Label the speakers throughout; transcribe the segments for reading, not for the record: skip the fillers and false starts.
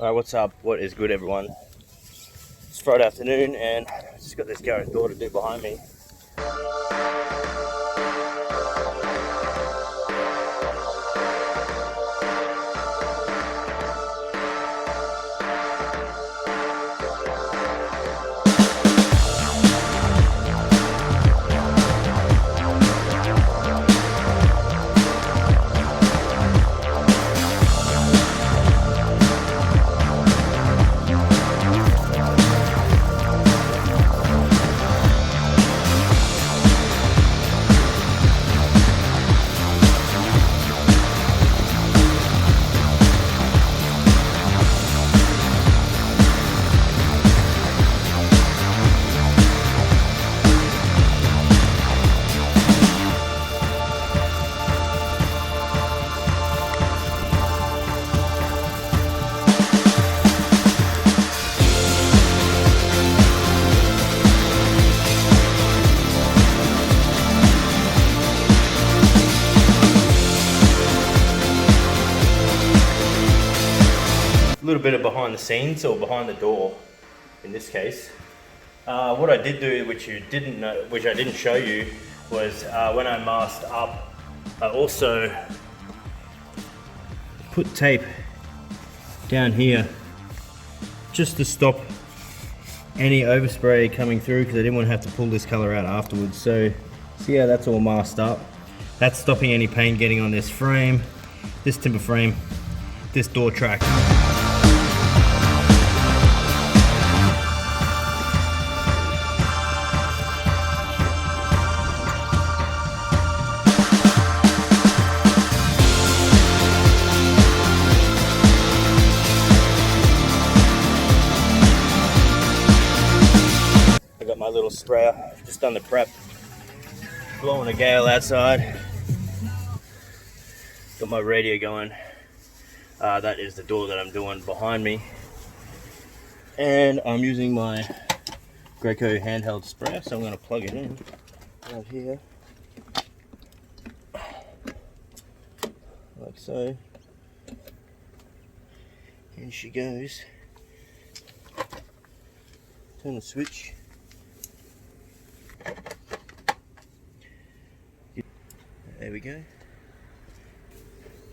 Speaker 1: Alright, what's up? What is good, everyone? It's Friday afternoon and I just got this garage door to do behind me. A little bit of behind the scenes, or behind the door in this case. What I did do, which I didn't show you, was when I masked up, I also put tape down here just to stop any overspray coming through, because I didn't want to have to pull this color out afterwards. So see how that's all masked up? That's stopping any paint getting on this frame, this timber frame, this door track. My little sprayer, just done the prep, blowing a gale outside, got my radio going. That is the door that I'm doing behind me, and I'm using my Graco handheld sprayer, so I'm going to plug it in right here like so. Here she goes. Turn the switch. There we go.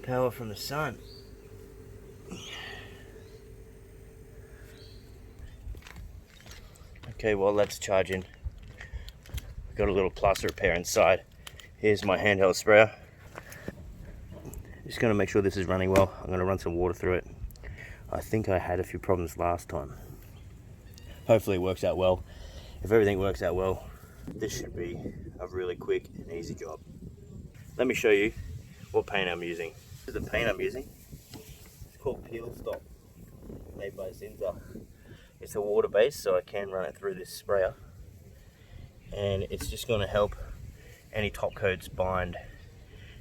Speaker 1: Power from the sun. Okay, while that's charging, we've got a little plaster repair inside. Here's my handheld sprayer. Just going to make sure this is running well. I'm going to run some water through it. I think I had a few problems last time. Hopefully it works out well. If everything works out well, this should be a really quick and easy job. Let me show you what paint I'm using. This is the paint I'm using. It's called Peel Stop, made by Zinza. It's a water base, so I can run it through this sprayer. And it's just going to help any top coats bind.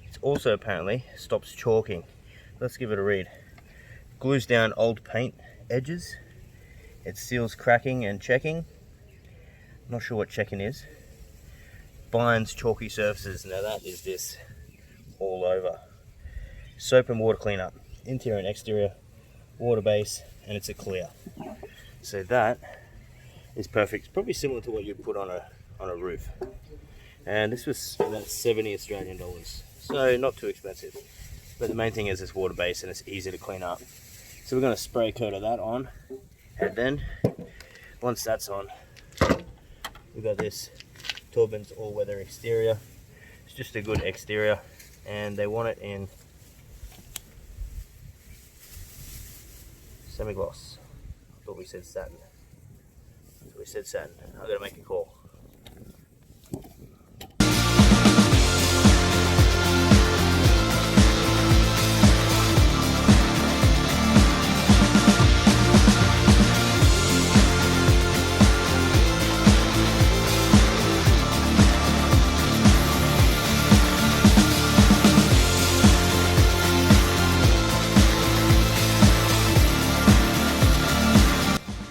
Speaker 1: It's also apparently stops chalking. Let's give it a read. Glues down old paint edges. It seals cracking and checking. Not sure what checking is. Binds chalky surfaces. Now that is this all over. Soap and water cleanup, interior and exterior, water base, and it's a clear. So that is perfect. It's probably similar to what you'd put on a roof. And this was about 70 Australian dollars. So not too expensive. But the main thing is it's water based and it's easy to clean up. So we're going to spray coat of that on, and then once that's on, we've got this Turbines all-weather exterior. It's just a good exterior, and they want it in semi-gloss. I thought we said satin. So we said satin. I've got to make a call.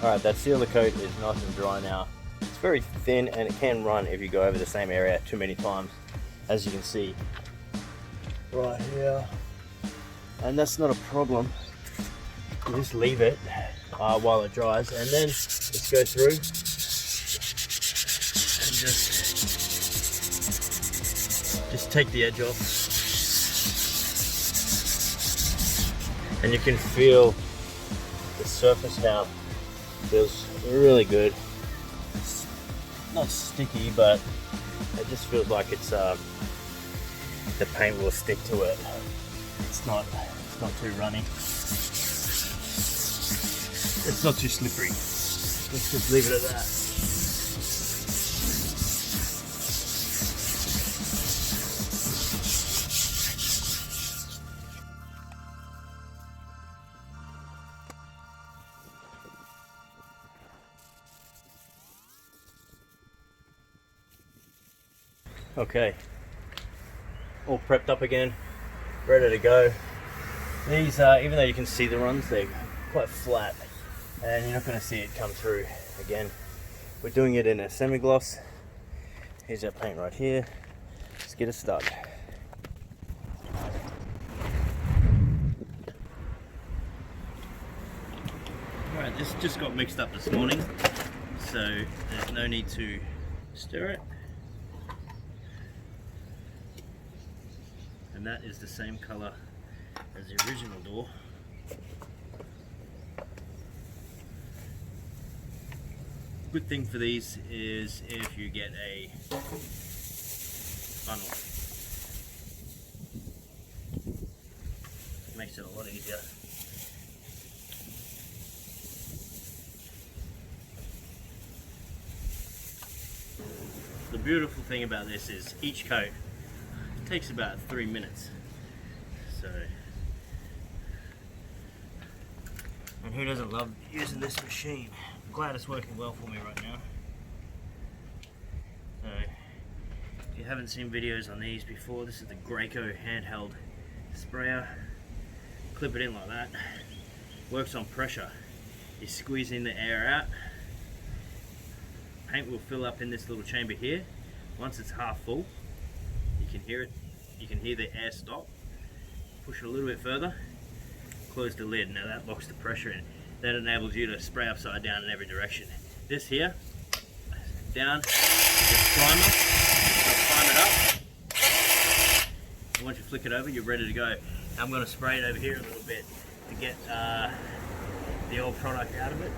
Speaker 1: Alright, that sealer coat is nice and dry now. It's very thin and it can run if you go over the same area too many times, as you can see right here. And that's not a problem You just leave it while it dries, and then just go through and just take the edge off, and you can feel the surface now feels really good. It's not sticky, but it just feels like it's the paint will stick to it. It's not too runny. It's not too slippery. Let's just leave it at that. Okay, all prepped up again, ready to go. These, even though you can see the runs, they're quite flat, and you're not going to see it come through again. We're doing it in a semi-gloss. Here's our paint right here. Let's get it started. Alright, this just got mixed up this morning, so there's no need to stir it. And that is the same color as the original door. Good thing for these is if you get a funnel, it makes it a lot easier. The beautiful thing about this is each coat takes about 3 minutes. So, and who doesn't love using this machine? I'm glad it's working well for me right now. So, if you haven't seen videos on these before, this is the Graco handheld sprayer. Clip it in like that. Works on pressure. You squeeze in the air out. Paint will fill up in this little chamber here. Once it's half full, you can hear it. You can hear the air stop. Push it a little bit further. Close the lid. Now that locks the pressure in. That enables you to spray upside down in every direction. This here, down, just primer. Prime it up. And once you flick it over, you're ready to go. Now I'm going to spray it over here a little bit to get the old product out of it.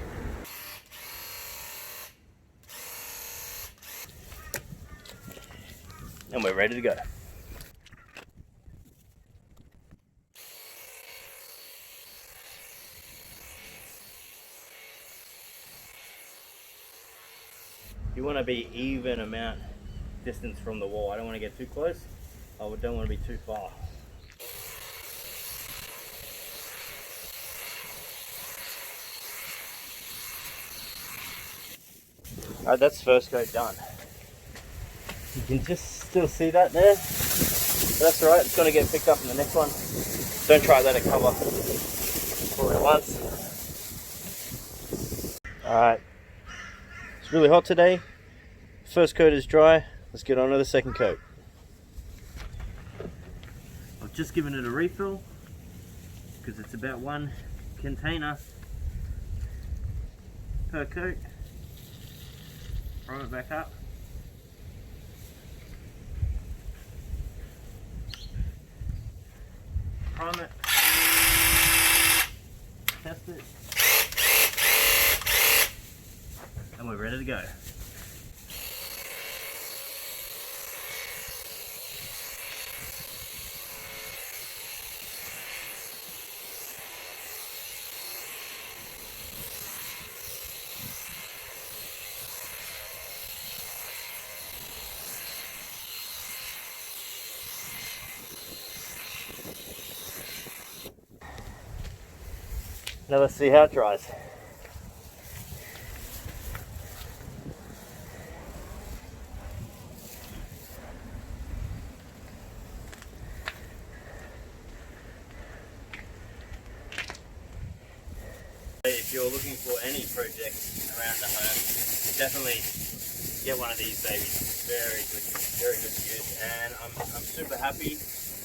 Speaker 1: And we're ready to go. You want to be even amount distance from the wall. I don't want to get too close. I don't want to be too far. Alright, that's first coat done. You can just still see that there. But that's alright, it's going to get picked up in the next one. Don't try that at cover all at once. Alright, it's really hot today. First coat is dry. Let's get on to the second coat. I've just given it a refill because it's about 1 container per coat. Prime it back up. Prime it. Test it. And we're ready to go. Now let's see how it dries. If you're looking for any project around the home, definitely get one of these babies. Very good to use, and I'm super happy.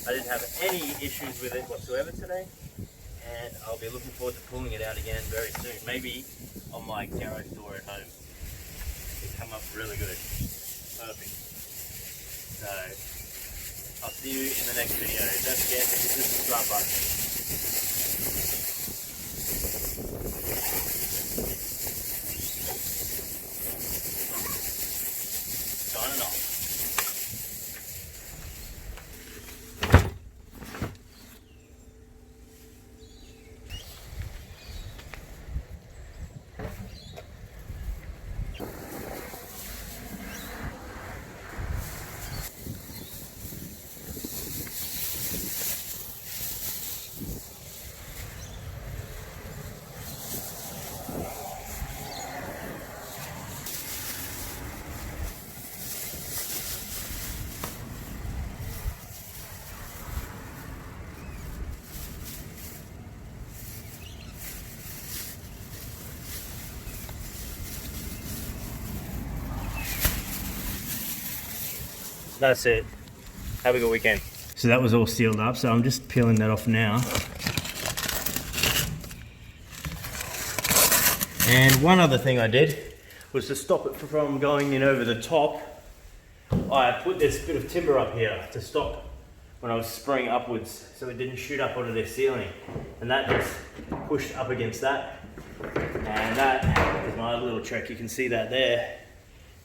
Speaker 1: I didn't have any issues with it whatsoever today. and I'll be looking forward to pulling it out again very soon. Maybe on my garage door at home. It come up really good. Perfect. So I'll see you in the next video. Don't forget to hit the subscribe button. Signing off. That's it. Have a good weekend. So that was all sealed up, so I'm just peeling that off now. And one other thing I did was to stop it from going in over the top. I put this bit of timber up here to stop when I was spraying upwards, so it didn't shoot up onto this ceiling. And that just pushed up against that. And that is my other little trick. You can see that there.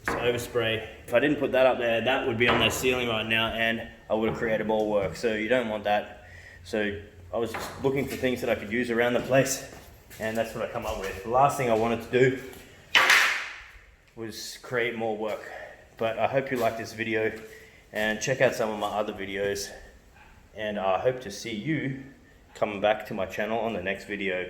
Speaker 1: It's overspray. If I didn't put that up there, that would be on that ceiling right now, and I would have created more work. So you don't want that. So I was just looking for things that I could use around the place, and that's what I come up with. The last thing I wanted to do was create more work. But I hope you liked this video, and check out some of my other videos. And I hope to see you coming back to my channel on the next video.